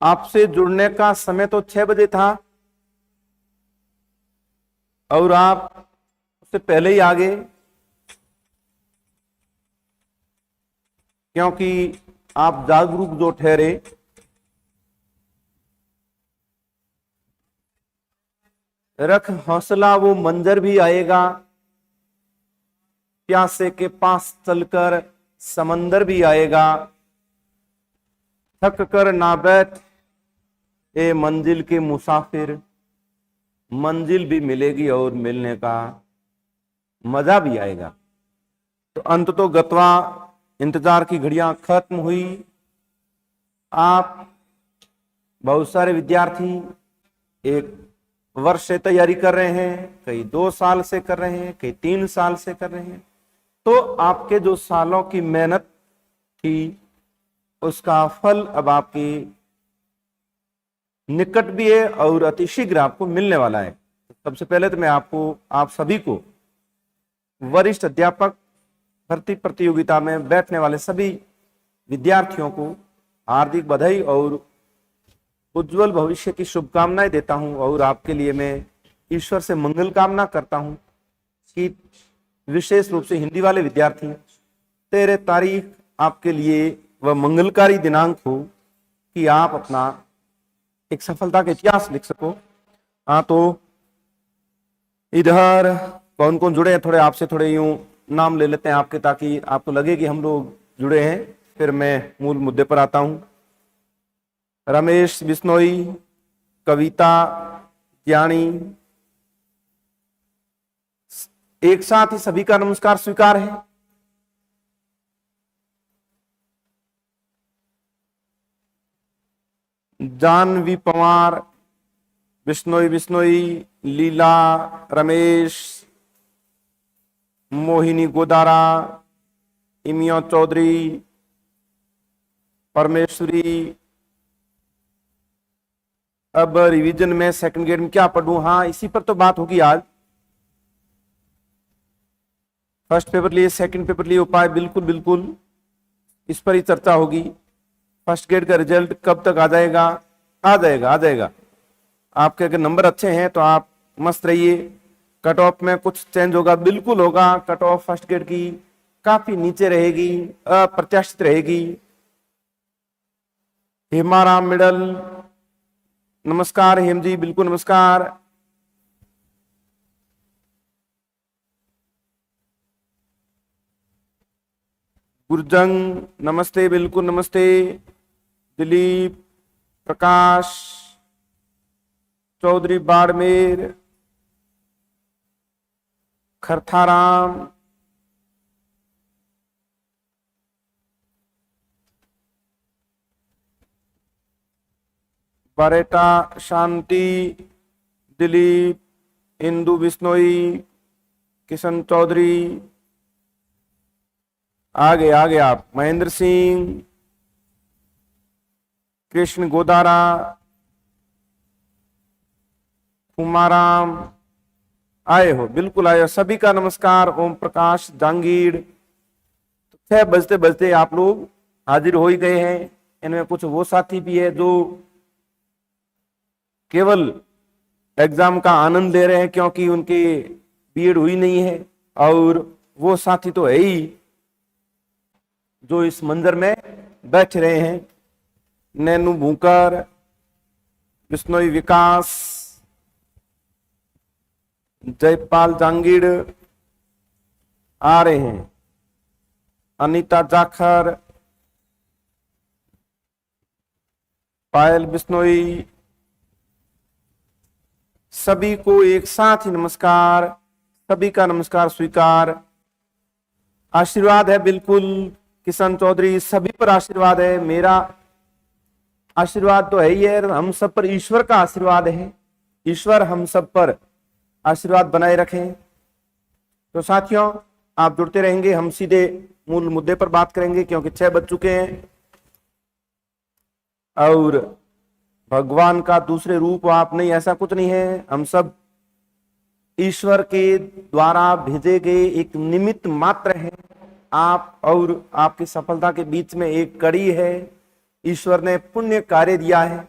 आपसे जुड़ने का समय तो 6 बजे था और आप उससे पहले ही आ गए, क्योंकि आप जागरूक जो ठहरे। रख हौसला, वो मंजर भी आएगा। प्यासे के पास चलकर समंदर भी आएगा। थक कर ना बैठ ए मंजिल के मुसाफिर, मंजिल भी मिलेगी और मिलने का मजा भी आएगा। तो अंत तो गत्वा, इंतजार की घड़ियां खत्म हुई। आप बहुत सारे विद्यार्थी एक वर्ष से तैयारी कर रहे हैं, कई 2 साल से कर रहे हैं, कई 3 साल से कर रहे हैं। तो आपके जो सालों की मेहनत थी उसका फल अब आपकी निकट भी है और अतिशीघ्र आपको मिलने वाला है। सबसे पहले तो मैं आप सभी को वरिष्ठ अध्यापक भर्ती प्रतियोगिता में बैठने वाले सभी विद्यार्थियों को हार्दिक बधाई और उज्जवल भविष्य की शुभकामनाएं देता हूं। और आपके लिए मैं ईश्वर से मंगल कामना करता हूं कि विशेष रूप से हिंदी वाले विद्यार्थी 13 तारीख आपके लिए वह मंगलकारी दिनांक हो कि आप अपना एक सफलता का इतिहास लिख सको। हाँ, तो इधर कौन कौन जुड़े हैं, थोड़े आपसे थोड़े यूं नाम ले लेते हैं आपके, ताकि आपको लगे कि हम लोग जुड़े हैं। फिर मैं मूल मुद्दे पर आता हूं। रमेश बिश्नोई, कविता ज्ञानी, एक साथ ही सभी का नमस्कार स्वीकार है। जानवी पवार, बिश्नोई, लीला, रमेश, मोहिनी गोदारा, इमिया चौधरी, परमेश्वरी। अब रिवीजन में सेकंड ग्रेड में क्या पढ़ूं? हाँ, इसी पर तो बात होगी आज। फर्स्ट पेपर लिए, सेकंड पेपर लिए उपाय, बिल्कुल बिल्कुल इस पर ही चर्चा होगी। फर्स्ट ग्रेड का रिजल्ट कब तक आ जाएगा? आ जाएगा। आपके अगर नंबर अच्छे हैं तो आप मस्त रहिए। कट ऑफ में कुछ चेंज होगा, बिल्कुल होगा। कट ऑफ फर्स्ट ग्रेड की काफी नीचे रहेगी, अप्रत्याशित रहेगी। हेमाराम मिडल, नमस्कार हेम जी, बिल्कुल नमस्कार। गुरजंग नमस्ते, बिल्कुल नमस्ते। दिलीप, प्रकाश चौधरी बाड़मेर, खरथाराम, बरेटा शांति, दिलीप, इंदु बिश्नोई, किशन चौधरी, आगे आप महेंद्र सिंह, कृष्ण गोदारा, कुमाराम, आए हो, बिल्कुल आए हो, सभी का नमस्कार। ओम प्रकाश जांगीड़। 6 बजते बजते आप लोग हाजिर हो ही गए हैं। इनमें कुछ वो साथी भी है जो केवल एग्जाम का आनंद ले रहे हैं क्योंकि उनकी बीएड हुई नहीं है, और वो साथी तो है ही जो इस मंजर में बैठ रहे हैं। नैनू भूकर, बिश्नोई विकास, जयपाल जांगीड़ आ रहे हैं। अनीता जाखर, पायल बिश्नोई, सभी को एक साथ ही नमस्कार, सभी का नमस्कार स्वीकार। आशीर्वाद है बिल्कुल किशन चौधरी, सभी पर आशीर्वाद है। मेरा आशीर्वाद तो है ही है, हम सब पर ईश्वर का आशीर्वाद है। ईश्वर हम सब पर आशीर्वाद बनाए रखें। तो साथियों, आप जुड़ते रहेंगे, हम सीधे मूल मुद्दे पर बात करेंगे क्योंकि 6 बज चुके हैं। और भगवान का दूसरे रूप आप नहीं, ऐसा कुछ नहीं है। हम सब ईश्वर के द्वारा भेजे गए एक निमित्त मात्र हैं। आप और आपकी सफलता के बीच में एक कड़ी है, ईश्वर ने पुण्य कार्य दिया है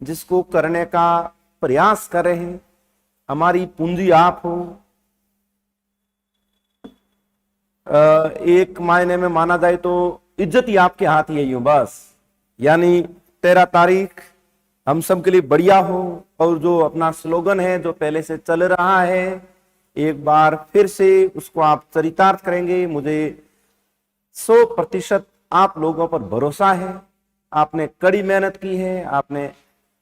जिसको करने का प्रयास कर रहे हैं। हमारी पूंजी आप हो। एक मायने में माना जाए तो इज्जत ही आपके हाथ ही है यूं बस। यानी 13 तारीख हम सब के लिए बढ़िया हो। और जो अपना स्लोगन है जो पहले से चल रहा है, एक बार फिर से उसको आप चरितार्थ करेंगे। मुझे 100% आप लोगों पर भरोसा है। आपने कड़ी मेहनत की है, आपने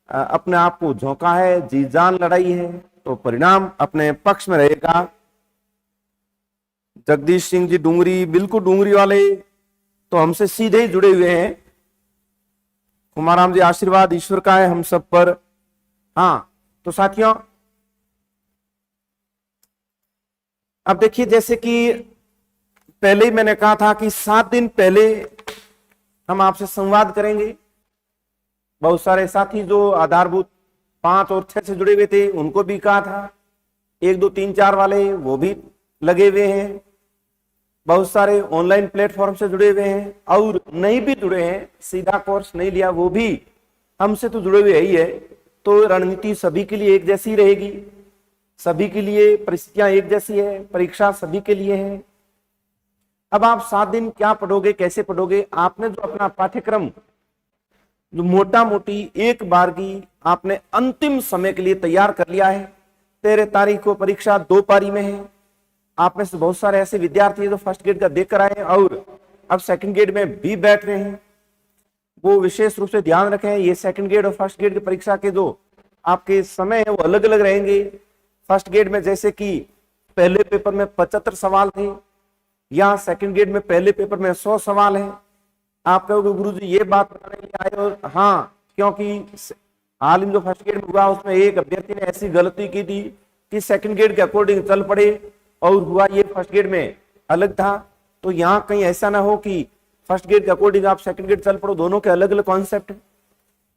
अपने आप को झोंका है, जी जान लड़ाई है, तो परिणाम अपने पक्ष में रहेगा। जगदीश सिंह जी डूंगरी, बिल्कुल डूंगरी वाले तो हमसे सीधे ही जुड़े हुए हैं। कुमाराम जी, आशीर्वाद ईश्वर का है हम सब पर। हाँ, तो साथियों अब देखिए, जैसे कि पहले ही मैंने कहा था कि 7 दिन पहले हम आपसे संवाद करेंगे। बहुत सारे साथी जो आधारभूत 5 और 6 से जुड़े हुए थे उनको भी कहा था। 1 2 3 4 वाले वो भी लगे हुए हैं। बहुत सारे ऑनलाइन प्लेटफॉर्म से जुड़े हुए हैं और नहीं भी जुड़े हैं, सीधा कोर्स नहीं लिया, वो भी हमसे तो जुड़े हुए ही है। तो रणनीति सभी के लिए एक जैसी रहेगी, सभी के लिए परिस्थितियां एक जैसी है, परीक्षा सभी के लिए है। अब आप 7 दिन क्या पढ़ोगे, कैसे पढ़ोगे? आपने जो अपना पाठ्यक्रम जो मोटा मोटी एक बार की आपने अंतिम समय के लिए तैयार कर लिया है। 13 तारीख को परीक्षा 2 पारी में है। आप में से बहुत सारे ऐसे विद्यार्थी हैं जो फर्स्ट ग्रेड का देख कर आए हैं और अब सेकंड ग्रेड में भी बैठ रहे हैं। वो विशेष रूप से ध्यान रखें, ये सेकंड ग्रेड और फर्स्ट ग्रेड की परीक्षा के जो आपके समय है वो अलग अलग रहेंगे। फर्स्ट ग्रेड में जैसे कि पहले पेपर में 75 सवाल थे, या सेकंड ग्रेड में पहले पेपर में 100 सवाल है। आप कहोगे गुरुजी ये बात बताने के लिए आए? और हाँ, क्योंकि हाल में जो फर्स्ट ग्रेड में हुआ उसमें एक अभ्यर्थी ने ऐसी गलती की थी कि सेकंड ग्रेड के अकॉर्डिंग चल पड़े और हुआ ये फर्स्ट ग्रेड में अलग था। तो यहाँ कहीं ऐसा ना हो कि फर्स्ट ग्रेड के अकॉर्डिंग आप सेकंड ग्रेड चल पड़ो, दोनों के अलग अलग कॉन्सेप्ट।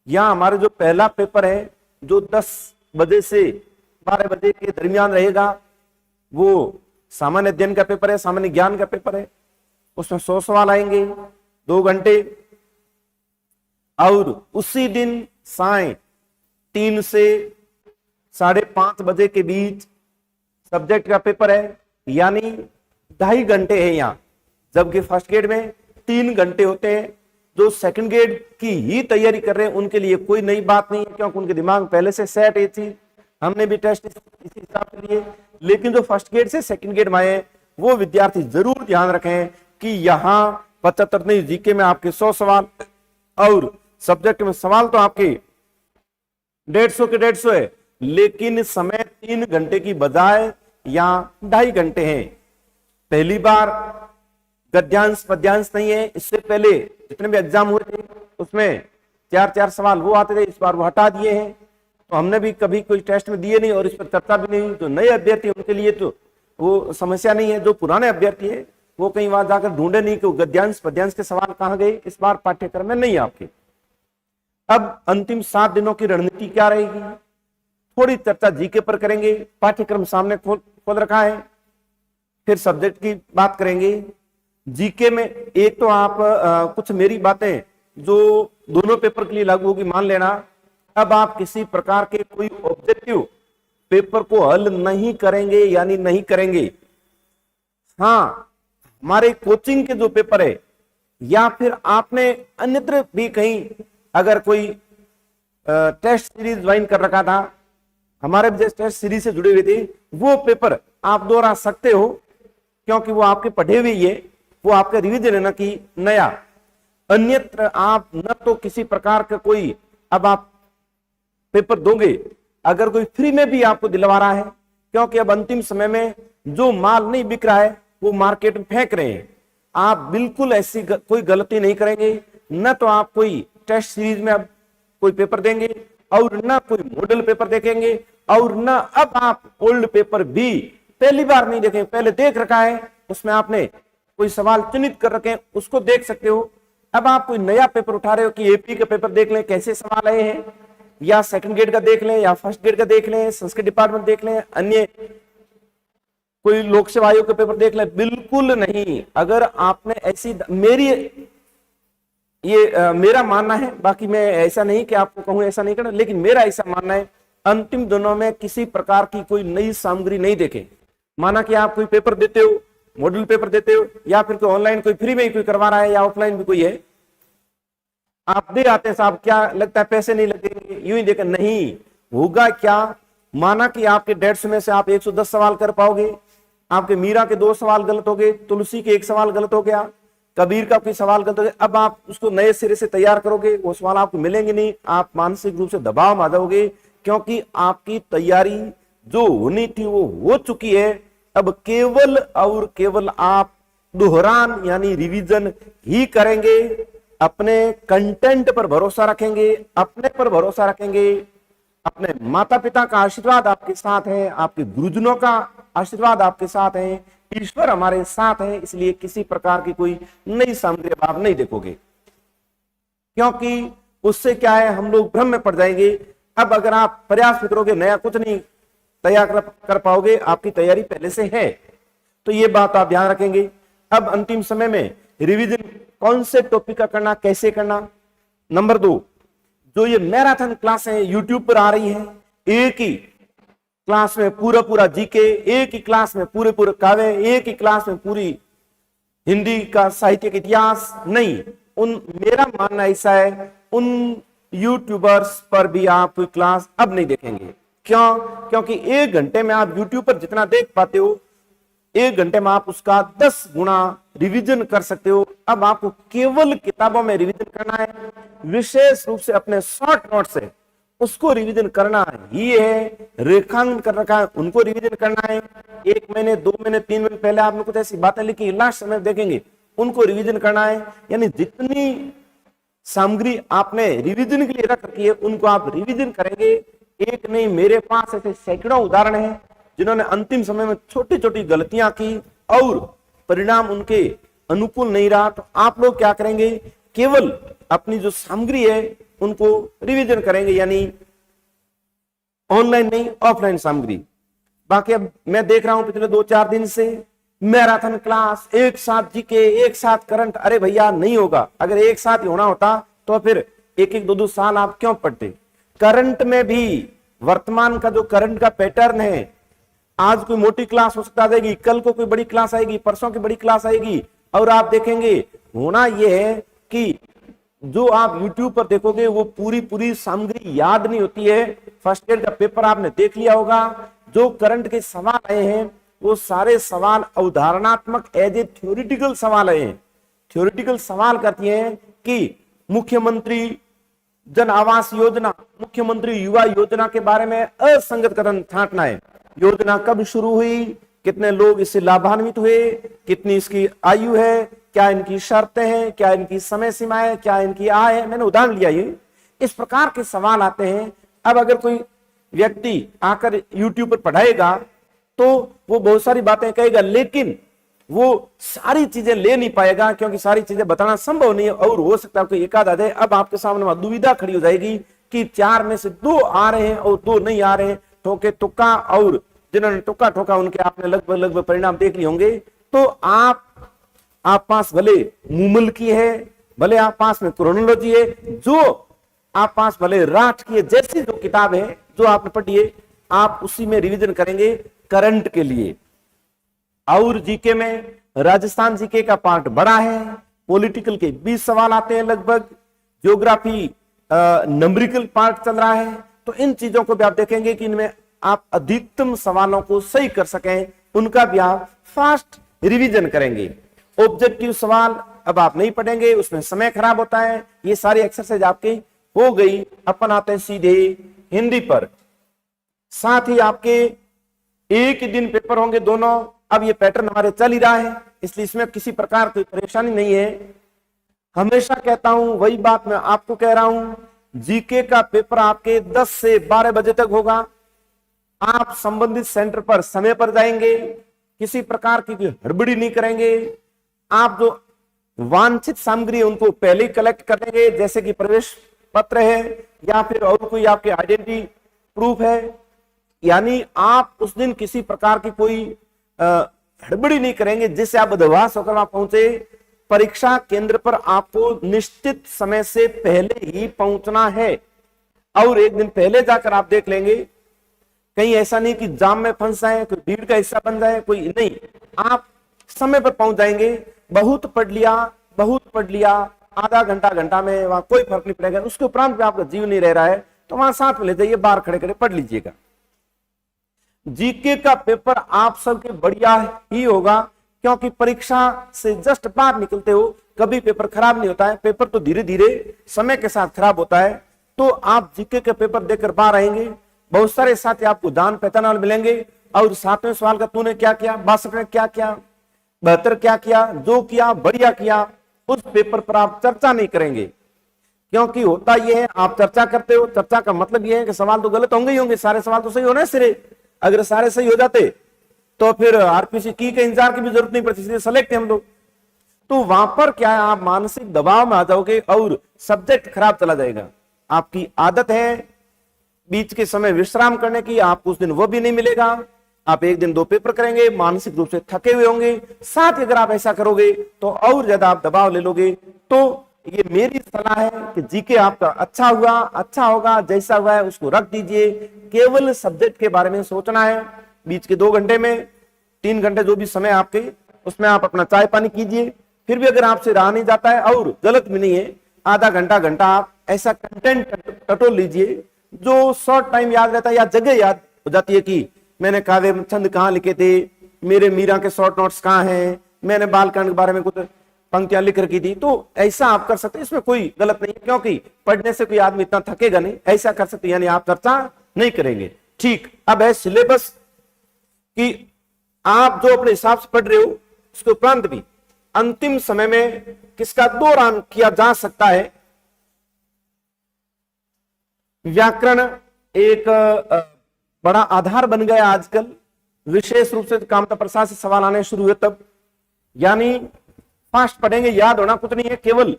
यहाँ हमारे जो पहला पेपर है जो 10 बजे से 12 बजे के दरमियान रहेगा, वो सामान्य अध्ययन का पेपर है, सामान्य ज्ञान का पेपर है। उसमें 100 सवाल आएंगे, 2 घंटे। और उसी दिन साय 3 से 5:30 बजे के बीच सब्जेक्ट का पेपर है, यानी 2.5 घंटे है यहाँ, जबकि फर्स्ट ग्रेड में 3 घंटे होते हैं। जो सेकंड ग्रेड की ही तैयारी कर रहे हैं उनके लिए कोई नई बात नहीं है, क्योंकि उनके दिमाग पहले से सेट है थी। हमने भी टेस्ट इसी हिसाब से लिए। लेकिन जो फर्स्ट ग्रेड से सेकंड ग्रेड में आए वो विद्यार्थी जरूर ध्यान रखें कि यहाँ 75 नहीं, जीके में आपके 100 सवाल और सब्जेक्ट में सवाल तो आपके 150 के 150 है, लेकिन समय 3 घंटे की बजाय यहाँ 2.5 घंटे हैं। पहली बार गद्यांश पद्यांश नहीं है। इससे पहले जितने भी एग्जाम हुए थे उसमें 4-4 सवाल वो आते थे, इस बार वो हटा दिए हैं। तो हमने भी कभी कोई टेस्ट में दिए नहीं और इस पर चर्चा भी नहीं। तो नए अभ्यर्थी उनके लिए तो वो समस्या नहीं है। जो पुराने अभ्यर्थी है वो कहीं वहां जाकर ढूंढे नहीं कि गद्यांश पद्यांश के सवाल कहाँ गए, इस बार पाठ्यक्रम में नहीं आपके। अब अंतिम 7 दिनों की रणनीति क्या रहेगी, थोड़ी चर्चा जीके पर करेंगे। पाठ्यक्रम सामने खोल रखा है, फिर सब्जेक्ट की बात करेंगे। जीके में एक तो आप कुछ मेरी बातें जो दोनों पेपर के लिए लागू होगी मान लेना। अब आप किसी प्रकार के कोई ऑब्जेक्टिव पेपर को हल नहीं करेंगे, यानी नहीं करेंगे। हाँ, हमारे कोचिंग के जो पेपर है या फिर आपने अन्यत्र भी कहीं अगर कोई टेस्ट सीरीज ज्वाइन कर रखा था, हमारे भी टेस्ट सीरीज से जुड़े हुए थे, वो पेपर आप दोहरा सकते हो, क्योंकि वो आपके पढ़े हुए है, वो आपका रिवीजन है ना कि नया। अन्यत्र आप न तो किसी प्रकार का कोई अब आप पेपर दोगे, अगर कोई फ्री में भी आपको दिलवा रहा है, क्योंकि अब अंतिम समय में जो माल नहीं बिक रहा है वो मार्केट में फेंक रहे हैं। आप बिल्कुल ऐसी कोई गलती नहीं करेंगे। न तो आप कोई टेस्ट सीरीज में अब कोई पेपर देंगे और न कोई मॉडल पेपर देखेंगे और न अब आप ओल्ड पेपर भी पहली बार नहीं देखेंगे। पहले देख रखा है, उसमें आपने कोई सवाल चिन्हित कर रखे हैं, उसको देख सकते हो। अब आप कोई नया पेपर उठा रहे हो कि एपी का पेपर देख लें कैसे सवाल आए हैं, या सेकंड ग्रेड का देख लें, या फर्स्ट ग्रेड का देख लें, संस्कृत डिपार्टमेंट देख लें, अन्य कोई लोक सेवा आयोग का पेपर देख लें। बिल्कुल नहीं। अगर आपने ऐसी मेरी ये मेरा मानना है, बाकी मैं ऐसा नहीं कि आपको कहूं ऐसा नहीं करना, लेकिन मेरा ऐसा मानना है अंतिम दिनों में किसी प्रकार की कोई नई सामग्री नहीं देखें। माना कि आप कोई पेपर देते हो, मॉडल पेपर देते हो, या फिर कोई ऑनलाइन कोई फ्री में ही कोई करवा रहा है या ऑफलाइन भी कोई है, आप दे आते हैं साहब, क्या लगता है पैसे नहीं लगेंगे, यूं ही देकर नहीं होगा क्या। माना कि आपके 150 में से आप 110 सवाल कर पाओगे, आपके मीरा के 2 सवाल गलत हो गए, तुलसी के 1 सवाल गलत हो गया, कबीर का कोई सवाल गलत हो गया, अब आप उसको नए सिरे से तैयार करोगे, वो सवाल आपको मिलेंगे नहीं, आप मानसिक रूप से दबाव में आ जाओगे, क्योंकि आपकी तैयारी जो होनी थी वो हो चुकी है। अब केवल और केवल आप दोहरान यानी रिवीजन ही करेंगे, अपने कंटेंट पर भरोसा रखेंगे, अपने पर भरोसा रखेंगे, अपने माता पिता का आशीर्वाद आपके साथ है, आपके गुरुजनों का आशीर्वाद आपके साथ है, ईश्वर हमारे साथ है, इसलिए किसी प्रकार की कोई नई सामग्री आप नहीं देखोगे, क्योंकि उससे क्या है, हम लोग भ्रम में पड़ जाएंगे। अब अगर आप प्रयास भी करोगे, नया कुछ नहीं तैयार कर पाओगे, आपकी तैयारी पहले से है, तो ये बात आप ध्यान रखेंगे। अब अंतिम समय में रिवीजन कौन से टॉपिक का करना, कैसे करना। नंबर 2, जो ये मैराथन क्लास है यूट्यूब पर आ रही है, एक ही क्लास में पूरा पूरा जीके, एक ही क्लास में पूरे पूरे काव्य, एक ही क्लास में पूरी हिंदी का साहित्यिक इतिहास नहीं, मेरा मानना ऐसा है उन यूट्यूबर्स पर भी आप कोई क्लास अब नहीं देखेंगे। क्यों? क्योंकि 1 घंटे में आप यूट्यूब पर जितना देख पाते हो, 1 घंटे में आप उसका 10 गुना रिवीजन कर सकते हो। अब आपको केवल किताबों में रिवीजन करना है, विशेष रूप से अपने शॉर्ट नोट से उसको रिवीजन करना ही है, रेखांकन कर रखा है उनको रिवीजन करना है। 1 महीने 2 महीने 3 महीने पहले आपने कुछ ऐसी बातें लिखी, लास्ट समय देखेंगे उनको रिवीजन करना है। यानी जितनी सामग्री आपने रिवीजन के लिए रख रखी है उनको आप रिवीजन करेंगे। एक नहीं, मेरे पास ऐसे सैकड़ों उदाहरण हैं जिन्होंने अंतिम समय में छोटी छोटी गलतियां की और परिणाम उनके अनुकूल नहीं रहा। तो आप लोग क्या करेंगे, केवल अपनी जो सामग्री है उनको रिवीजन करेंगे, यानी ऑनलाइन नहीं ऑफलाइन सामग्री। बाकी अब मैं देख रहा हूं पिछले 2-4 दिन से मैराथन क्लास, एक साथ जीके, एक साथ करंट। अरे भैया नहीं होगा, अगर एक साथ ही होना होता तो फिर 1-2 साल आप क्यों पढ़ते। करंट में भी वर्तमान का जो करंट का पैटर्न है, आज कोई मोटी क्लास हो सकता आ जाएगी, कल को कोई बड़ी क्लास आएगी, परसों की बड़ी क्लास आएगी, और आप देखेंगे होना यह है कि जो आप YouTube पर देखोगे वो पूरी पूरी सामग्री याद नहीं होती है। फर्स्ट ईयर का पेपर आपने देख लिया होगा, जो करंट के सवाल आए हैं वो सारे सवाल अवधारणात्मक एज ए थ्योरेटिकल सवाल आए हैं। थ्योरेटिकल सवाल करती हैं कि मुख्यमंत्री जन आवास योजना, मुख्यमंत्री युवा योजना के बारे में असंगत कथन छांटना है। योजना कब शुरू हुई, कितने लोग इससे लाभान्वित हुए, कितनी इसकी आयु है, क्या इनकी शर्तें हैं, क्या इनकी समय सीमा है, क्या इनकी आय है। मैंने उदाहरण लिया, ये इस प्रकार के सवाल आते हैं। अब अगर कोई व्यक्ति आकर YouTube पर पढ़ाएगा तो वो बहुत सारी बातें कहेगा, लेकिन वो सारी चीजें ले नहीं पाएगा, क्योंकि सारी चीजें बताना संभव नहीं है, और हो सकता है कोई एकाध आ जाए। अब आपके सामने दुविधा खड़ी हो जाएगी कि 4 में से 2 आ रहे हैं और 2 नहीं आ रहे हैं, ठोके तुक्का, और जिन्होंने तुक्का ठोका उनके आपने लगभग परिणाम देख लिए होंगे। तो आप पास भले मूमल की है, भले आप पास में क्रोनोलॉजी है, जो आप पास भले राठ की है, जैसी जो किताब है जो आपने पढ़ी है आप उसी में रिवीजन करेंगे करंट के लिए। और जीके में राजस्थान जीके का पार्ट बड़ा है, पॉलिटिकल के 20 सवाल आते हैं लगभग, ज्योग्राफी नंबरिकल पार्ट चल रहा है। तो इन चीजों को भी आप देखेंगे कि इनमें आप अधिकतम सवालों को सही कर सकें, उनका भी आप फास्ट रिवीजन करेंगे। ऑब्जेक्टिव सवाल अब आप नहीं पढ़ेंगे, उसमें समय खराब होता है। ये सारी एक्सरसाइज आपकी हो गई। अपन आते हैं सीधे हिंदी पर। साथ ही आपके एक ही दिन पेपर होंगे दोनों। अब ये पैटर्न हमारे चल ही रहा है, इसलिए इसमें किसी प्रकार की परेशानी नहीं है। हमेशा कहता हूं, वही बात मैं आपको कह रहा हूं, जीके का पेपर आपके 10 से 12 बजे तक होगा। आप संबंधित सेंटर पर समय पर जाएंगे, किसी प्रकार की हड़बड़ी नहीं करेंगे। आप जो वांछित सामग्री उनको पहले ही कलेक्ट कर लेंगे, जैसे कि प्रवेश पत्र है या फिर और कोई आपके आइडेंटिटी प्रूफ है। यानी आप उस दिन किसी प्रकार की कोई हड़बड़ी नहीं करेंगे जिससे आप बदहवास होकर वहां पहुंचे। परीक्षा केंद्र पर आपको निश्चित समय से पहले ही पहुंचना है, और एक दिन पहले जाकर आप देख लेंगे। कहीं ऐसा नहीं कि जाम में फंस जाए, कोई भीड़ का हिस्सा बन जाए, कोई नहीं, आप समय पर पहुंच जाएंगे। बहुत पढ़ लिया, आधा घंटा घंटा में वहां कोई फर्क नहीं पड़ेगा। उसके उपरांत भी आपका जीव नहीं रह रहा है तो वहां साथ में ले जाइए, बाहर खड़े खड़े पढ़ लीजिएगा। जीके का पेपर आप सबके बढ़िया ही होगा, क्योंकि परीक्षा से जस्ट बाहर निकलते हो कभी पेपर खराब नहीं होता है। पेपर तो धीरे धीरे समय के साथ खराब होता है। तो आप जीके के पेपर देकर बाहर आएंगे, बहुत सारे साथी आपको जान पहचान वाले मिलेंगे, और 7वें सवाल का तूने क्या किया, 62 में क्या किया, 72 क्या किया, जो किया बढ़िया किया, उस पेपर पर आप चर्चा नहीं करेंगे। क्योंकि होता यह है, आप चर्चा करते हो, चर्चा का मतलब यह है कि सवाल तो गलत होंगे ही होंगे, सारे सवाल तो सही होने सिरे। अगर सारे सही हो जाते तो फिर आरपीसी की के इंतजार की भी जरूरत नहीं पड़ती, इसलिए सेलेक्ट है हम लोग। तो वहां पर क्या है, आप मानसिक दबाव में आ जाओगे और सब्जेक्ट खराब चला जाएगा। आपकी आदत है बीच के समय विश्राम करने की, आपको उस दिन वो भी नहीं मिलेगा। आप एक दिन 2 पेपर करेंगे, मानसिक रूप से थके हुए होंगे। साथ ही अगर आप ऐसा करोगे तो और ज्यादा आप दबाव ले लोगे। तो ये मेरी सलाह है कि जीके आपका अच्छा हुआ, अच्छा होगा, जैसा हुआ है उसको रख दीजिए। केवल सब्जेक्ट के बारे में सोचना है। बीच के 2 घंटे में 3 घंटे जो भी समय आपके, उसमें आप अपना चाय पानी कीजिए। फिर भी अगर आपसे रहा नहीं जाता है, और गलत भी नहीं है, आधा घंटा घंटा आप ऐसा कंटेंट टटोल लीजिए जो शॉर्ट टाइम याद रहता है, या जगह याद हो जाती है कि मैंने काव्य छंद कहाँ लिखे थे, मेरे मीरा के शॉर्ट नोट्स कहाँ हैं, मैंने बालकांड के बारे में कुछ पंक्तियां लिख रखी थी। तो ऐसा आप कर सकते हैं, इसमें कोई गलत नहीं है, क्योंकि पढ़ने से कोई आदमी इतना थकेगा नहीं। ऐसा कर सकते, यानी आप चर्चा नहीं करेंगे। ठीक, अब है सिलेबस कि आप जो अपने हिसाब से पढ़ रहे हो, उसके उपरांत भी अंतिम समय में किसका दौरान किया जा सकता है। व्याकरण एक बड़ा आधार बन गया आजकल, विशेष रूप से कामता प्रसाद से सवाल आने शुरू हुए तब। यानी फास्ट पढ़ेंगे, याद होना कुछ नहीं है, केवल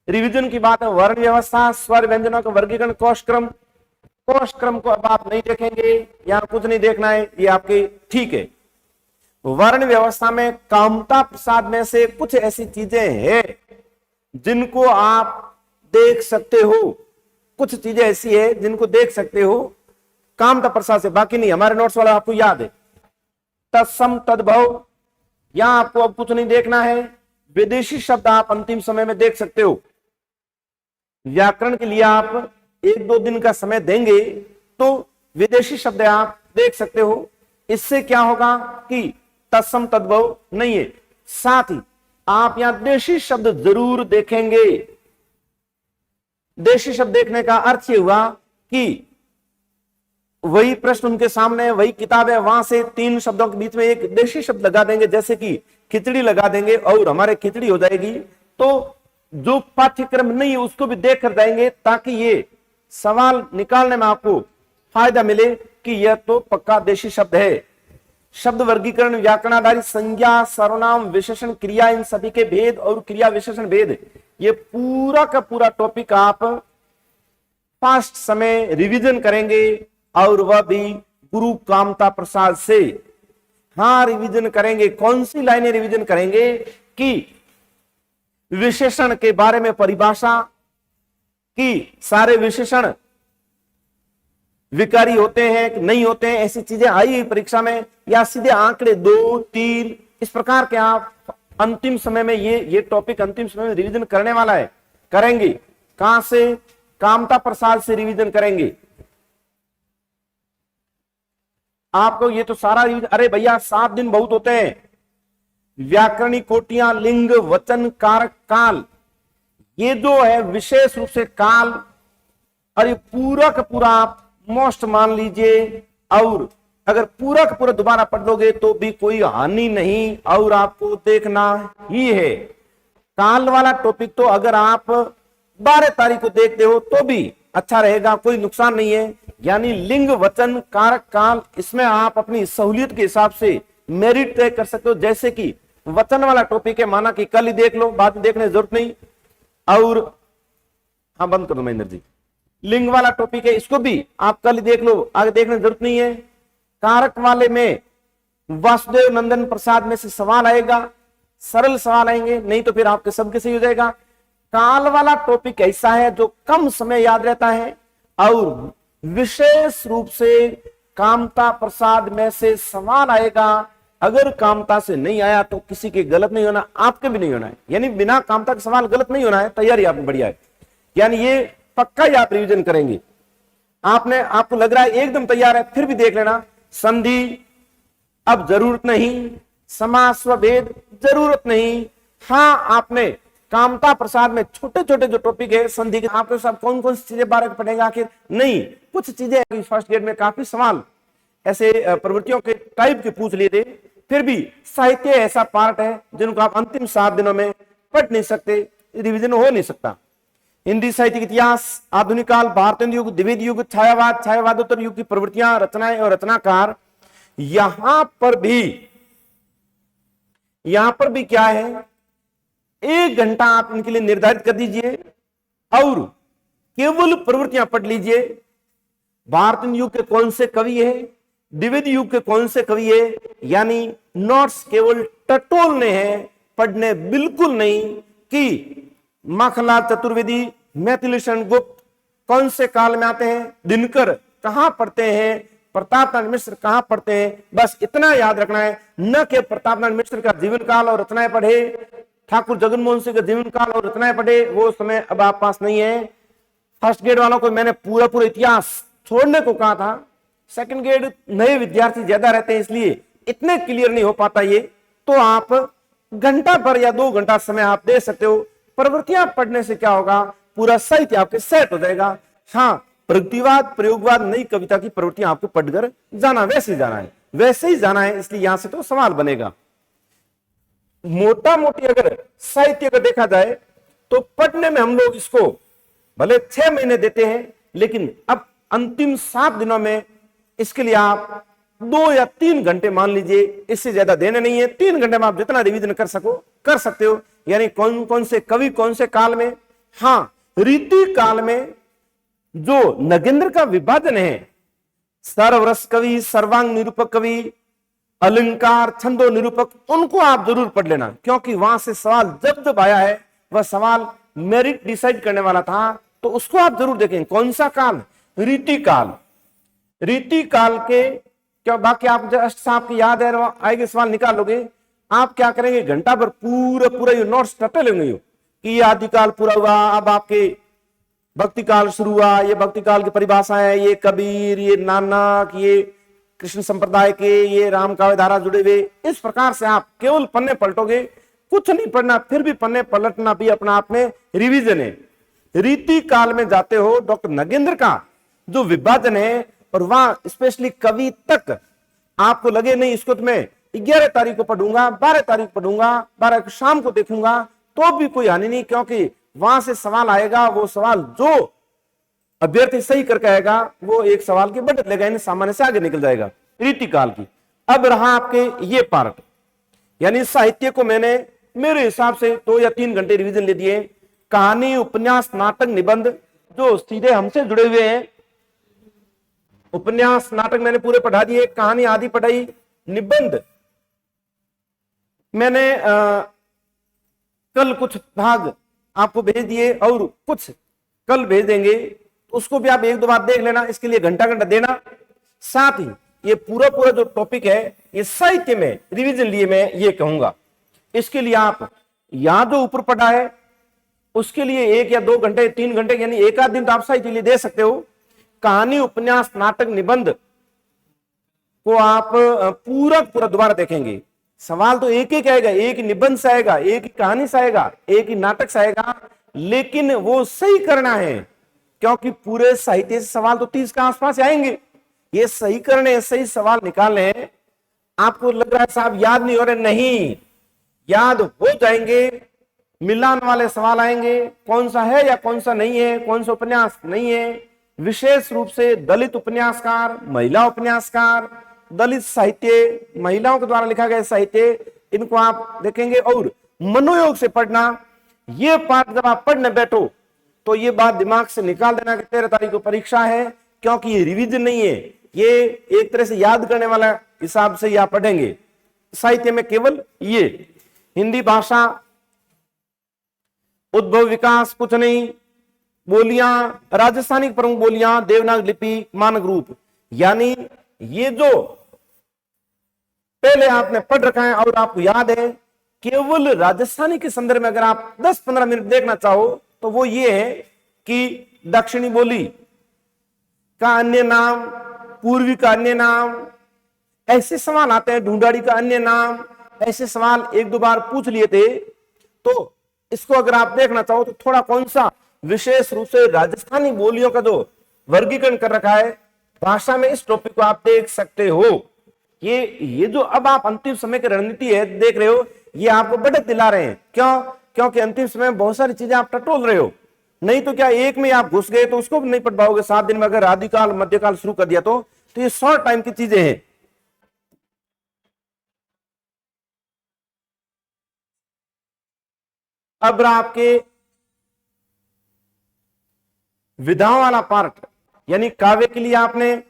रिवीजन की बात है। वर्ण व्यवस्था, स्वर व्यंजनों का वर्गीकरण, कोशक्रम को अब आप नहीं देखेंगे, यहां कुछ नहीं देखना है, ये आपके ठीक है। वर्ण व्यवस्था में कामता प्रसाद में से कुछ ऐसी चीजें हैं जिनको आप देख सकते हो, कुछ चीजें ऐसी है जिनको देख सकते हो कामता प्रसाद से, बाकी नहीं। हमारे नोट्स वाला आपको याद है, तत्सम तद्भव, यहां आपको अब कुछ नहीं देखना है। विदेशी शब्द आप अंतिम समय में देख सकते हो। व्याकरण के लिए आप 1-2 दिन का समय देंगे तो विदेशी शब्द आप देख सकते हो। इससे क्या होगा कि तत्सम तद्भव नहीं है, साथ ही आप यहां देशी शब्द जरूर देखेंगे। देशी शब्द देखने का अर्थ ये हुआ कि वही प्रश्न उनके सामने, वही किताब है, वहां से 3 शब्दों के बीच में एक देशी शब्द लगा देंगे, जैसे कि खिचड़ी लगा देंगे और हमारे खिचड़ी हो जाएगी। तो जो पाठ्यक्रम नहीं है उसको भी देख कर जाएंगे, ताकि ये सवाल निकालने में आपको फायदा मिले कि यह तो पक्का देशी शब्द है। शब्द वर्गीकरण, व्याकरण आधारित संज्ञा, सर्वनाम, विशेषण, क्रिया, इन सभी के भेद और क्रिया विशेषण भेद, ये पूरा का पूरा टॉपिक आप फास्ट समय रिवीजन करेंगे, और वह भी गुरु कामता प्रसाद से। हाँ, रिवीजन करेंगे। कौन सी लाइनें रिवीजन करेंगे कि विशेषण के बारे में परिभाषा, कि सारे विशेषण विकारी होते हैं कि नहीं होते हैं, ऐसी चीजें आई परीक्षा में, या सीधे आंकड़े 2, 3, इस प्रकार के आप अंतिम समय में ये टॉपिक अंतिम समय में रिवीजन करने वाला है, करेंगे। कहां से? कामता प्रसाद से रिवीजन करेंगे। आपको ये तो सारा रिवीजन, अरे भैया 7 दिन बहुत होते हैं। व्याकरणी कोटियां, लिंग, वचन, कारक, काल, ये जो है विशेष रूप से काल, और ये पूरा का पूरा आप मोस्ट मान लीजिए। और अगर पूरा का पूरा दोबारा पढ़ लोगे तो भी कोई हानि नहीं, और आपको देखना ही है। काल वाला टॉपिक तो अगर आप 12 तारीख को देखते हो तो भी अच्छा रहेगा, कोई नुकसान नहीं है। यानी लिंग, वचन, कारक, काल, इसमें आप अपनी सहूलियत के हिसाब से मेरिट तय कर सकते हो। जैसे कि वचन वाला टॉपिक है, माना कि कल ही देख लो, बाद में देखने की जरूरत नहीं। और हाँ, बंद कर दो महेंद्र जी। लिंग वाला टॉपिक है, इसको भी आप कल ही देख लो, आगे देखने की जरूरत नहीं है। कारक वाले में वासुदेव नंदन प्रसाद में से सवाल आएगा, सरल सवाल आएंगे, नहीं तो फिर आपके सबके सही हो जाएगा। काल वाला टॉपिक ऐसा है जो कम समय याद रहता है और विशेष रूप से कामता प्रसाद में से सवाल आएगा। अगर कामता से नहीं आया तो किसी के गलत नहीं होना, आपके भी नहीं होना है, यानी बिना कामता के सवाल गलत नहीं होना है, तैयारी आपकी बढ़िया है, यानी ये पक्का ही आप रिवीजन करेंगे। आपको लग रहा है एकदम तैयार है, फिर भी देख लेना। संधि अब जरूरत नहीं, समास व भेद जरूरत नहीं। हाँ, आपने कामता प्रसाद में छोटे छोटे जो टॉपिक है संधि के, आपके साथ कौन कौन सी चीजें बारह पढ़ेगा आखिर नहीं, कुछ चीजें फर्स्ट ग्रेड में काफी सवाल ऐसे प्रवृत्तियों के टाइप के पूछ लिए थे। फिर भी साहित्य ऐसा पार्ट है जिनको आप अंतिम 7 दिनों में पढ़ नहीं सकते, रिवीजन हो नहीं सकता। हिंदी साहित्य के इतिहास, आधुनिक काल, भारतीय युग, द्विवेदी युग, छायावाद, छायावादोत्तर युग की प्रवृत्तियां, रचनाएं और रचनाकार, यहां पर भी क्या है, 1 घंटा आप इनके लिए निर्धारित कर दीजिए और केवल प्रवृत्तियां पढ़ लीजिए। भारतीय युग के कौन से कवि है, द्विवेदी युग के कौन से कवि है, यानी नोट्स केवल टटोलने हैं, पढ़ने बिल्कुल नहीं कि माखनलाल चतुर्वेदी, मैथिलीशरण गुप्त कौन से काल में आते हैं, दिनकर कहां पढ़ते हैं, प्रतापनारायण मिश्र कहां पढ़ते हैं, बस इतना याद रखना है। न कि प्रतापनारायण मिश्र का जीवन काल और रचनाएं पढ़े, ठाकुर जगनमोहन सिंह का जीवन काल और रचनाएं पढ़े, वो समय अब आप पास नहीं है। फर्स्ट ग्रेड वालों को मैंने पूरा इतिहास छोड़ने को कहा था, सेकंड ग्रेड नए विद्यार्थी ज्यादा रहते हैं इसलिए इतने क्लियर नहीं हो पाता ये, तो आप घंटा भर या 2 घंटा समय आप दे सकते हो। प्रवृत्तियां पढ़ने से क्या होगा, पूरा साहित्य आपके सेट हो जाएगा। हाँ, प्रगतिवाद, प्रयोगवाद, नई कविता की प्रवृत्तियां आपको पढ़कर जाना, वैसे ही जाना है, इसलिए यहां से तो सवाल बनेगा। मोटा मोटी अगर साहित्य को देखा जाए तो पढ़ने में हम लोग इसको भले 6 महीने देते हैं, लेकिन अब अंतिम 7 दिनों में इसके लिए आप 2 या 3 घंटे मान लीजिए, इससे ज्यादा देने नहीं है। 3 घंटे में आप जितना रिवीजन कर सको कर सकते हो, यानी कौन कौन से कवि कौन से काल में। हाँ, रीति काल में जो नगेंद्र का विभाजन है, सर्वरस कवि, सर्वांग निरूपक कवि, अलंकार, छंदो निरूपक, उनको आप जरूर पढ़ लेना, क्योंकि वहां से सवाल जब आया है वह सवाल मेरिट डिसाइड करने वाला था, तो उसको आप जरूर देखें। कौन सा काल, रीति काल। रीति काल के क्या बाकी आप जस्ट साहब की याद है, आएगी सवाल निकाल लोगे, आप क्या करेंगे, घंटा भर पूरा ये नोट्स टटे लेंगे कि ये आदिकाल पूरा हुआ, अब आपके भक्ति काल शुरू हुआ, ये भक्ति काल की परिभाषा है, ये कबीर, ये नानक, ये कृष्ण संप्रदाय के, ये राम काव्य धारा जुड़े हुए। इस प्रकार से आप केवल पन्ने पलटोगे, कुछ नहीं पढ़ना, फिर भी पन्ने पलटना भी अपना आप में रिवीजन है। रीति काल में जाते हो, डॉक्टर नगेंद्र का जो विभाजन है, और वहां स्पेशली कवि तक आपको लगे नहीं इसको तो मैं 11 तारीख को पढ़ूंगा, 12 तारीख पढ़ूंगा, 12 को शाम को देखूंगा, तो भी कोई हानि नहीं, क्योंकि वहां से सवाल आएगा, वो सवाल जो अभ्यर्थी सही करके आएगा वो एक सवाल की बढ़त लेगा, सामान्य से आगे निकल जाएगा रीति काल की। अब रहा आपके ये पार्ट, यानी साहित्य को मैंने मेरे हिसाब से 2 या 3 घंटे रिवीजन ले दिए। कहानी, उपन्यास, नाटक, निबंध जो सीधे हमसे जुड़े हुए हैं, उपन्यास नाटक मैंने पूरे पढ़ा दिए, कहानी आदि पढ़ाई, निबंध मैंने कल कुछ भाग आपको भेज दिए और कुछ कल भेज देंगे, उसको भी आप 1-2 बार देख लेना, इसके लिए घंटा देना। साथ ही ये पूरा जो टॉपिक है ये साहित्य में रिवीजन लिए मैं ये कहूंगा, इसके लिए आप यहां जो ऊपर पढ़ा है उसके लिए 1 या 2 घंटे 3 घंटे यानी 1 आध दिन तो आप साहित्य लिए दे सकते हो। कहानी, उपन्यास, नाटक, निबंध को आप पूरा दोबारा देखेंगे, सवाल तो एक ही आएगा, एक ही निबंध से आएगा, एक ही कहानी से आएगा, एक ही नाटक से आएगा, लेकिन वो सही करना है, क्योंकि पूरे साहित्य से सवाल तो 30 के आसपास आएंगे, ये सही करने, सही सवाल निकालने हैं। आपको लग रहा है साहब याद नहीं हो रहे, नहीं, याद हो जाएंगे। मिलान वाले सवाल आएंगे, कौन सा है या कौन सा नहीं है, कौन सा उपन्यास नहीं है, विशेष रूप से दलित उपन्यासकार, महिला उपन्यासकार, दलित साहित्य, महिलाओं के द्वारा लिखा गया साहित्य, इनको आप देखेंगे। और मनोयोग से पढ़ना, ये पाठ जब आप पढ़ने बैठो तो ये बात दिमाग से निकाल देना कि 13 तारीख को परीक्षा है, क्योंकि ये रिवीजन नहीं है, ये एक तरह से याद करने वाला हिसाब से आप पढ़ेंगे साहित्य में केवल ये। हिंदी भाषा, उद्भव विकास कुछ नहीं, बोलियां राजस्थानी प्रमुख बोलियां, देवनागरी लिपि, मानक रूप। यानी ये जो पहले आपने पढ़ रखा है और आपको याद है, केवल राजस्थानी के संदर्भ में अगर आप 10-15 मिनट देखना चाहो तो वो ये है कि दक्षिणी बोली का अन्य नाम, पूर्वी का अन्य नाम, ऐसे सवाल आते हैं, ढूंढाड़ी का अन्य नाम, ऐसे सवाल 1-2 बार पूछ लिए थे। तो इसको अगर आप देखना चाहो तो थोड़ा कौन सा विशेष रूप से राजस्थानी बोलियों का जो वर्गीकरण कर रखा है भाषा में, इस टॉपिक को आप देख सकते हो। ये जो अब आप अंतिम समय की रणनीति है देख रहे हो, ये आपको बढ़त दिला रहे हैं। क्यों? क्योंकि अंतिम समय में बहुत सारी चीजें आप टटोल रहे हो, नहीं तो क्या एक में आप घुस गए तो उसको भी नहीं पढ़ पाओगे। 7 दिन में अगर आदिकाल मध्यकाल शुरू कर दिया तो ये शॉर्ट टाइम की चीजें हैं। अब आपके विधाओं वाला पार्ट, यानी काव्य के लिए आपने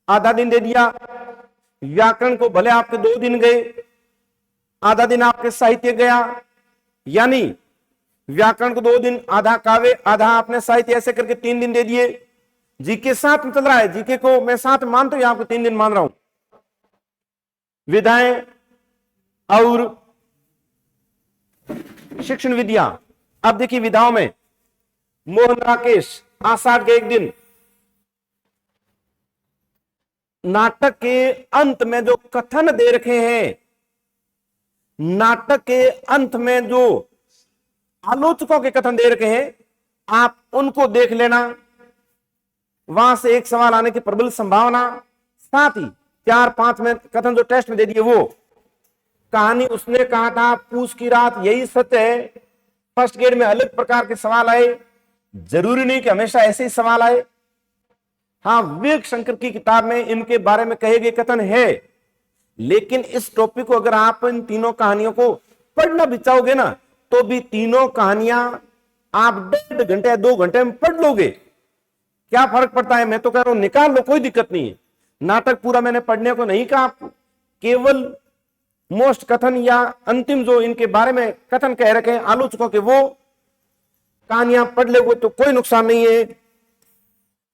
आधा दिन दे दिया, व्याकरण को भले आपके 2 दिन गए, आधा दिन आपके साहित्य गया, यानी व्याकरण को 2 दिन, आधा काव्य, आधा आपने साहित्य, ऐसे करके 3 दिन दे दिए। जीके साथ में चल रहा है, जीके को मैं साथ मानता हूं, आपको 3 दिन मान रहा हूं। विधाएं और शिक्षण विद्या। अब देखिए विधाओं में मोहन राकेश आषाढ़ के 1 दिन, नाटक के अंत में जो कथन दे रखे हैं, नाटक के अंत में जो आलोचकों के कथन दे रखे हैं, आप उनको देख लेना, वहां से एक सवाल आने की प्रबल संभावना। साथ ही 4-5 में कथन जो टेस्ट में दे दिए, वो कहानी उसने कहा था, पूस की रात, यही सत्य है। फर्स्ट ग्रेड में अलग प्रकार के सवाल आए, जरूरी नहीं कि हमेशा ऐसे ही सवाल आए। हाँ, विवेक शंकर की किताब में इनके बारे में कहे गए कथन है, लेकिन इस टॉपिक को अगर आप इन तीनों कहानियों को पढ़ना भी चाहोगे ना, तो भी तीनों कहानियां आप 1.5 घंटे या 2 घंटे में पढ़ लोगे। क्या फर्क पड़ता है? मैं तो कह रहा हूं निकाल लो, कोई दिक्कत नहीं है। नाटक पूरा मैंने पढ़ने को नहीं कहा आपको, केवल मोस्ट कथन या अंतिम जो इनके बारे में कथन कह रखे हैं आलोचकों के, वो कहानियां पढ़ लोगे तो कोई नुकसान नहीं है।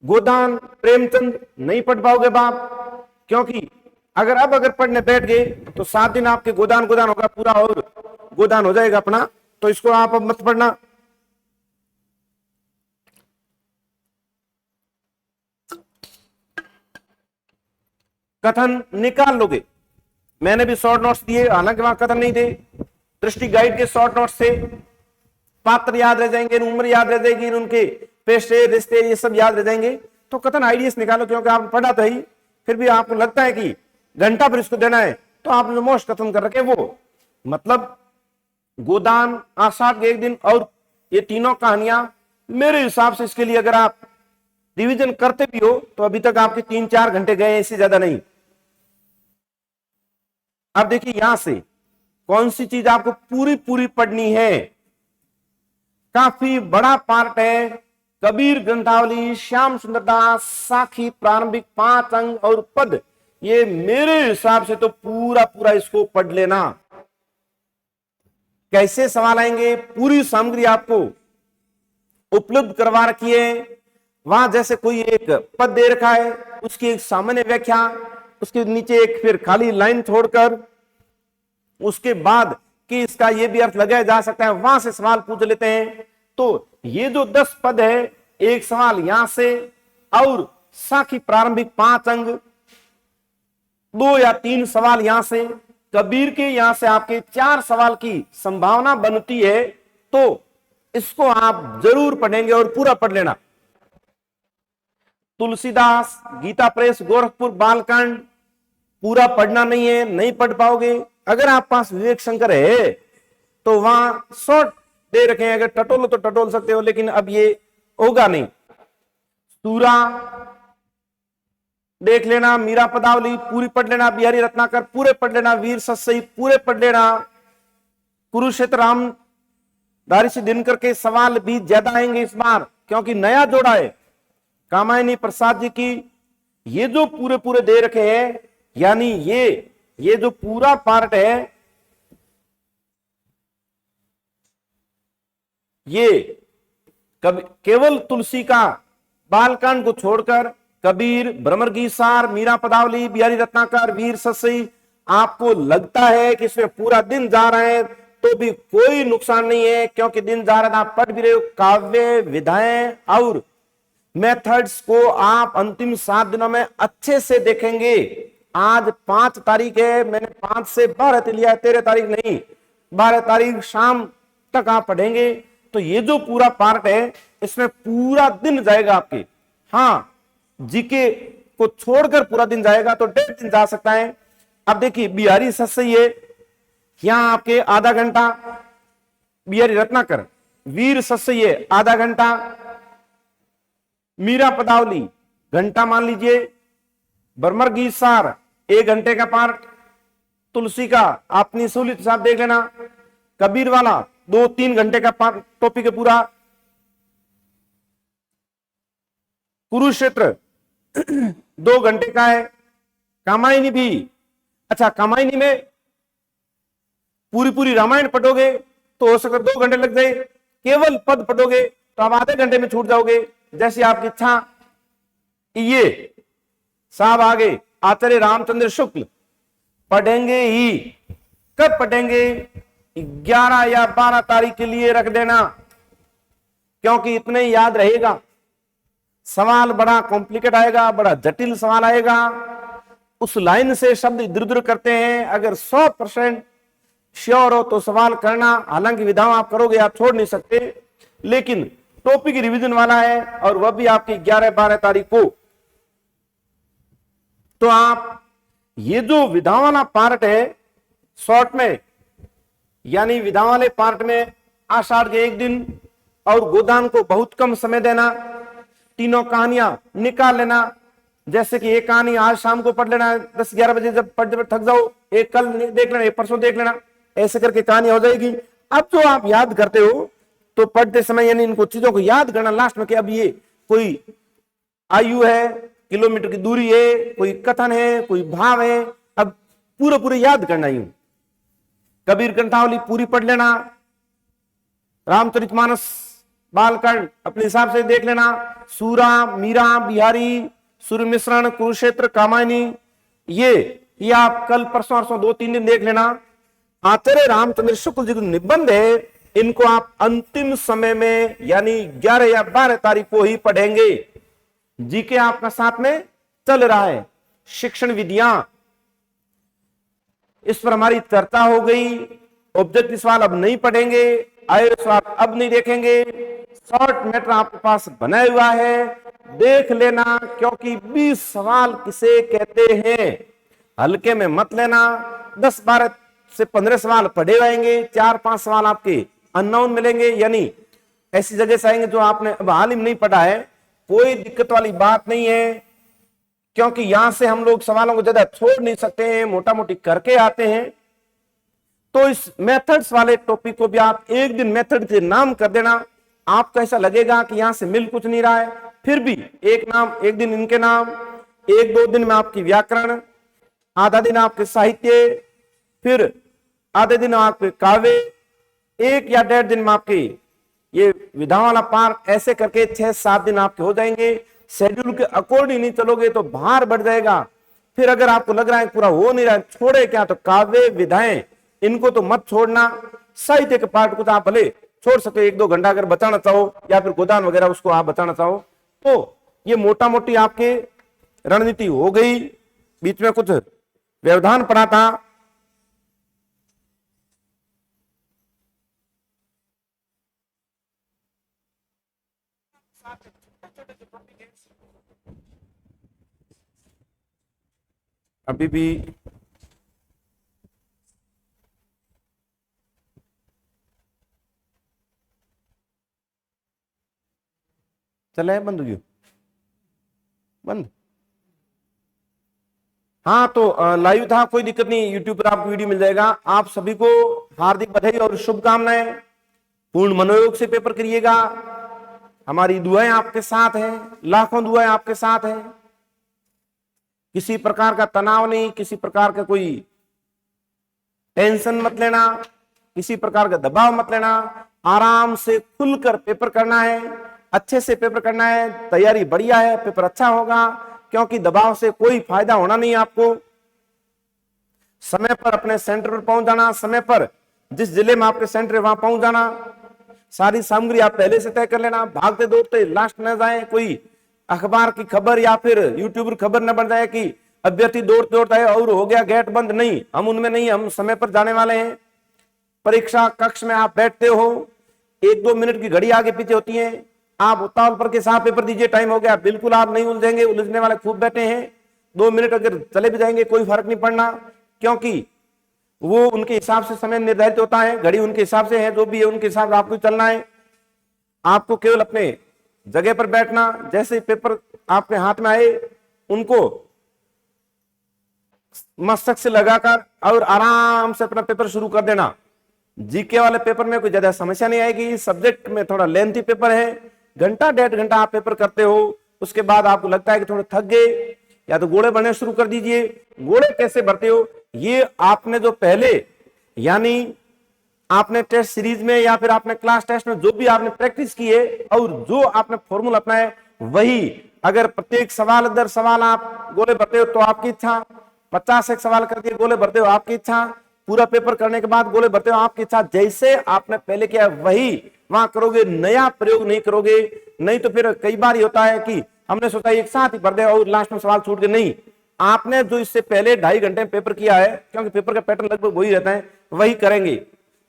गोदान प्रेमचंद नहीं पढ़ पाओगे बाप, क्योंकि अगर पढ़ने बैठ गए तो 7 दिन आपके गोदान होगा पूरा, और गोदान हो जाएगा अपना, तो इसको आप अब मत पढ़ना। कथन निकाल लोगे, मैंने भी शॉर्ट नोट्स दिए, हालांकि वहां कथन नहीं थे, दृष्टि गाइड के शॉर्ट नोट्स थे। पात्र याद रह जाएंगे, उम्र याद रह जाएगी, उनके पेशे रिश्ते ये सब याद रह जाएंगे। तो कथन आइडियस निकालो, क्योंकि आपने पढ़ा तो ही, फिर भी आपको लगता है कि घंटा पर इसको देना है, तो आपने मोस्ट कथन कर रखे वो, मतलब गोदान, आषाढ़ के 1 दिन और ये तीनों कहानियां, मेरे हिसाब से इसके लिए अगर आप रिवीजन करते भी हो तो अभी तक आपके 3-4 घंटे गए, इससे ज्यादा नहीं। अब देखिए यहां से कौन सी चीज आपको पूरी पढ़नी है। काफी बड़ा पार्ट है, कबीर ग्रंथावली, श्याम सुंदर दास, साखी, प्रारंभिक 5 अंग और पद। ये मेरे हिसाब से तो पूरा इसको पढ़ लेना। कैसे सवाल आएंगे, पूरी सामग्री आपको उपलब्ध करवा रखी है। वहां जैसे कोई एक पद दे रखा है, उसकी एक सामान्य व्याख्या, उसके नीचे एक फिर खाली लाइन छोड़कर उसके बाद कि इसका ये भी अर्थ लगाया जा सकता है, वहां से सवाल पूछ लेते हैं। तो ये जो 10 पद है, एक सवाल यहां से, और साखी प्रारंभिक 5 अंग, 2 या 3 सवाल यहां से, कबीर के यहां से आपके 4 सवाल की संभावना बनती है। तो इसको आप जरूर पढ़ेंगे और पूरा पढ़ लेना। तुलसीदास, गीता प्रेस, गोरखपुर, बालकांड पूरा पढ़ना नहीं है, नहीं पढ़ पाओगे। अगर आप पास विवेक शंकर है तो वहां शॉर्ट दे रखे हैं, अगर टटोलो तो टटोल सकते हो, लेकिन अब ये होगा नहीं। सूरा देख लेना, मीरा पदावली पूरी पढ़ लेना, बिहारी रत्नाकर पूरे पढ़ लेना, वीर सत्सई पूरे पढ़ लेना, कुरुक्षेत्र रामधारी से दिनकर के सवाल भी ज्यादा आएंगे इस बार, क्योंकि नया जोड़ा है। कामायनी प्रसाद जी की ये जो पूरे दे रखे हैं, यानी ये जो पूरा पार्ट है, ये केवल तुलसी का बालकांड को छोड़कर कबीर, भ्रमरगीत सार, मीरा पदावली, बिहारी रत्नाकर, वीर सस्सी, आपको लगता है कि इसमें पूरा दिन जा रहे हैं तो भी कोई नुकसान नहीं है, क्योंकि दिन जा रहा है आप पढ़ भी रहे हो। काव्य, विधाएं और मेथड्स को आप अंतिम 7 दिनों में अच्छे से देखेंगे। आज 5 तारीख है, मैंने 5 से 12 तक लिया है, 13 तारीख नहीं, 12 तारीख शाम तक आप पढ़ेंगे तो ये जो पूरा पार्ट है इसमें पूरा दिन जाएगा आपके। हाँ, जीके को छोड़कर पूरा दिन जाएगा तो 1.5 दिन जा सकता है। अब देखिए बिहारी सस्सी है, यहां आपके आधा घंटा, बिहारी रत्नाकर, वीर सस्सी है आधा घंटा, मीरा पदावली घंटा मान लीजिए, भ्रमरगीत सार 1 घंटे का पार्ट, तुलसी का अपनी सहूलियत से आप देख लेना, कबीर वाला 2-3 घंटे का टॉपिक है पूरा, कुरुक्षेत्र 2 घंटे का है, कामायनी भी, अच्छा कामायनी में पूरी रामायण पढ़ोगे तो हो सकता है 2 घंटे लग जाए, केवल पद पढ़ोगे तो आप आधे घंटे में छूट जाओगे, जैसी आपकी इच्छा। ये साहब आगे आचार्य रामचंद्र शुक्ल पढ़ेंगे ही, कब पढ़ेंगे? 11 या 12 तारीख के लिए रख देना, क्योंकि इतने ही याद रहेगा। सवाल बड़ा कॉम्प्लिकेट आएगा, बड़ा जटिल सवाल आएगा, उस लाइन से शब्द इधर उधर करते हैं। अगर 100% श्योर हो तो सवाल करना, हालांकि विधाओं आप करोगे, आप छोड़ नहीं सकते, लेकिन टॉपिक रिवीजन वाला है और वह भी आपकी 11-12 तारीख को। तो आप ये जो विधाओं वाला पार्ट है शॉर्ट में, यानी विधाओं वाले पार्ट में आषाढ़ के 1 दिन और गोदान को बहुत कम समय देना, तीनों कहानियां निकाल लेना, जैसे कि एक कहानी आज शाम को पढ़ लेना 10-11 बजे, जब पढ़ते थक जाओ, एक कल देख लेना, एक परसों देख लेना, ऐसे करके कहानी हो जाएगी। अब जो आप याद करते हो तो पढ़ते समय यानी इनको चीजों को याद करना लास्ट में कि अब ये कोई आयु है, किलोमीटर की दूरी है, कोई कथन है, कोई भाव है, अब पूरे याद करना यूं। कबीर ग्रंथावली पूरी पढ़ लेना, रामचरितमानस बालकांड अपने हिसाब से देख लेना, सूरा, मीरा, बिहारी, सूर्य मिश्रण, कुरुक्षेत्र, कामायनी, ये आप कल परसों 2-3 दिन देख लेना। आचार्य रामचंद्र शुक्ल जी के निबंध है, इनको आप अंतिम समय में यानी 11 या 12 तारीख को ही पढ़ेंगे। जीके आपका साथ में चल रहा है। शिक्षण विधियां, इस पर हमारी चर्चा हो गई। ऑब्जेक्टिव सवाल अब नहीं पढ़ेंगे, आए सवाल अब नहीं देखेंगे, शॉर्ट मैटर आपके पास बनाया हुआ है, देख लेना, क्योंकि 20 सवाल किसे कहते हैं हल्के में मत लेना। 10-12 से 15 सवाल पढ़े आएंगे, 4-5 सवाल आपके अननोन मिलेंगे, यानी ऐसी जगह से आएंगे जो आपने अब हाल ही में नहीं पढ़ा है। कोई दिक्कत वाली बात नहीं है, क्योंकि यहां से हम लोग सवालों को ज्यादा छोड़ नहीं सकते हैं, मोटा मोटी करके आते हैं। तो इस मेथड्स वाले टॉपिक को भी आप एक दिन मेथड के नाम कर देना। आपको ऐसा लगेगा कि यहां से मिल कुछ नहीं रहा है, फिर भी एक नाम, एक दिन इनके नाम, 1-2 दिन में आपकी व्याकरण, आधा दिन आपके साहित्य, फिर आधे दिन आपके काव्य, 1 या 1.5 दिन में आपके ये विधाओं वाला पार्ट, ऐसे करके 6-7 दिन आपके हो जाएंगे। शेड्यूल के अकॉर्डिंग नहीं चलोगे तो भार बढ़ जाएगा। फिर अगर आपको लग रहा है पूरा हो नहीं रहा है, छोड़े क्या, तो काव्य, विधाएं, इनको तो मत छोड़ना। साहित्य के पार्ट को तो आप भले छोड़ सकते, 1-2 घंटा अगर बचाना चाहो, या फिर गोदान वगैरह उसको आप बचाना चाहो। तो ये मोटा मोटी आपके रणनीति हो गई। बीच में कुछ व्यवधान पड़ा था, अभी भी चले, बंद हो गया, बंद। हाँ तो लाइव था, कोई दिक्कत नहीं, यूट्यूब पर आपको वीडियो मिल जाएगा। आप सभी को हार्दिक बधाई और शुभकामनाएं। पूर्ण मनोयोग से पेपर करिएगा, हमारी दुआएं आपके साथ हैं, लाखों दुआएं आपके साथ हैं। किसी प्रकार का तनाव नहीं, किसी प्रकार का कोई टेंशन मत लेना, किसी प्रकार का दबाव मत लेना। आराम से खुलकर पेपर करना है, अच्छे से पेपर करना है। तैयारी बढ़िया है, पेपर अच्छा होगा, क्योंकि दबाव से कोई फायदा होना नहीं। आपको समय पर अपने सेंटर पर पहुंच जाना, समय पर जिस जिले में आपके सेंटर है वहां पहुंच जाना। सारी सामग्री आप पहले से तय कर लेना, भागते दौड़ते लास्ट न जाए, कोई अखबार की खबर या फिर यूट्यूबर खबर न बन जाए कि अभ्यर्थी दौड़ते दौड़ते है और हो गया गेट बंद। नहीं, हम उनमें नहीं, हम समय पर जाने वाले हैं। परीक्षा कक्ष में आप बैठते हो, 1-2 मिनट की घड़ी आगे पीछे होती है, आप उतावल पर के साथ पेपर दीजिए, टाइम हो गया। बिल्कुल आप नहीं उलझेंगे, उलझने वाले खूब बैठे हैं। 2 मिनट अगर चले भी जाएंगे कोई फर्क नहीं पड़ना, क्योंकि वो उनके हिसाब से समय निर्धारित होता है, घड़ी उनके हिसाब से है, जो भी है उनके हिसाब से आपको चलना है। आपको केवल अपने जगह पर बैठना, जैसे पेपर आपके हाथ में आए उनको मस्तक से लगाकर और आराम से अपना पेपर शुरू कर देना। जीके वाले पेपर में कोई ज्यादा समस्या नहीं आएगी। सब्जेक्ट में थोड़ा लेंथी पेपर है, घंटा 1.5 घंटा आप पेपर करते हो, उसके बाद आपको लगता है कि थोड़े थक गए, या तो गोले भरने शुरू कर दीजिए। गोले कैसे भरते हो, ये आपने जो पहले यानी आपने टेस्ट सीरीज में या फिर आपने क्लास टेस्ट में जो भी आपने प्रैक्टिस की है और जो आपने फॉर्मूला अपनाया है, वही अगर प्रत्येक सवाल दर सवाल आप गोले भरते हो तो आपकी इच्छा, 50 एक सवाल कर दिए गोले भरते हो आपकी इच्छा, पूरा पेपर करने के बाद गोले भरते हो आपकी इच्छा। जैसे आपने पहले किया वही वहां करोगे, नया प्रयोग नहीं करोगे। नहीं तो फिर कई बार ही होता है कि हमने सोचा एक साथ ही भर दे और लास्ट में सवाल छूट गए। नहीं, आपने जो इससे पहले 2.5 घंटे में पेपर किया है, क्योंकि पेपर का पैटर्न लगभग वही रहता है, वही करेंगे।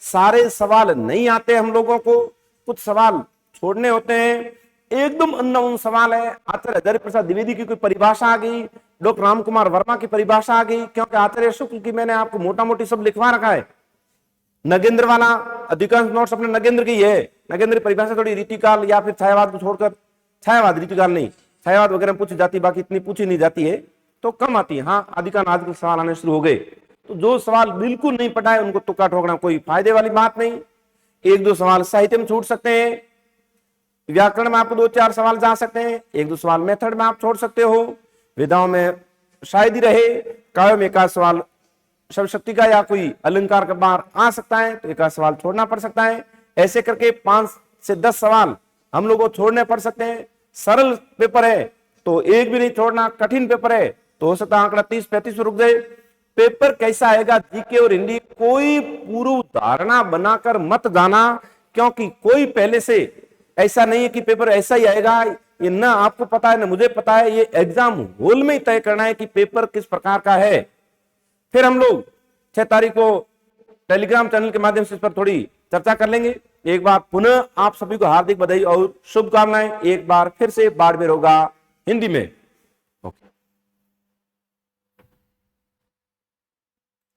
सारे सवाल नहीं आते हम लोगों को, कुछ सवाल छोड़ने होते हैं, एकदम अननोन सवाल है। आचार्य हजारी प्रसाद द्विवेदी की कोई परिभाषा आ गई, डॉक्टर राम कुमार वर्मा की परिभाषा आ गई, क्योंकि आचार्य शुक्ल की मैंने आपको मोटा मोटी सब लिखवा रखा है। नगेंद्र वाला अधिकांश नोट्स अपने नगेंद्र की है। नगेंद्र की परिभाषा थोड़ी रीतिकाल या फिर छायावाद को छोड़कर, छायावाद रीतिकाल नहीं, छायावाद वगैरह पूछी जाती, बाकी इतनी पूछी नहीं जाती है तो कम आती है। हाँ, अधिकांश आज के सवाल आने शुरू हो गए, तो जो सवाल बिल्कुल नहीं पता है उनको तुक्का ठोकना कोई फायदे वाली बात नहीं। 1-2 सवाल साहित्य में छूट सकते हैं, व्याकरण में आपको 2-4 सवाल जा सकते हैं, 1-2 सवाल मेथड में आप छोड़ सकते हो, विधाओं में शायद ही रहे, काव्य में 1 सवाल शब्द शक्ति का या कोई अलंकार का बार आ सकता है तो 1 सवाल छोड़ना पड़ सकता है। ऐसे करके 5 से 10 सवाल हम लोगों को छोड़ने पड़ सकते हैं। सरल पेपर है तो एक भी नहीं छोड़ना, कठिन पेपर है तो हो सकता है आंकड़ा 30-35 पर रुक जाए। पेपर कैसा आएगा जीके और हिंदी, कोई पूर्व धारणा बनाकर मत जाना, क्योंकि कोई पहले से ऐसा नहीं है कि पेपर ऐसा ही आएगा। ये ना आपको पता है ना मुझे पता है, ये एग्जाम हॉल में ही तय करना है कि पेपर किस प्रकार का है। फिर हम लोग 6 तारीख को टेलीग्राम चैनल के माध्यम से इस पर थोड़ी चर्चा कर लेंगे। एक बार पुनः आप सभी को हार्दिक बधाई और शुभकामनाएं। एक बार फिर से बाड़मेर होगा हिंदी में। ओके।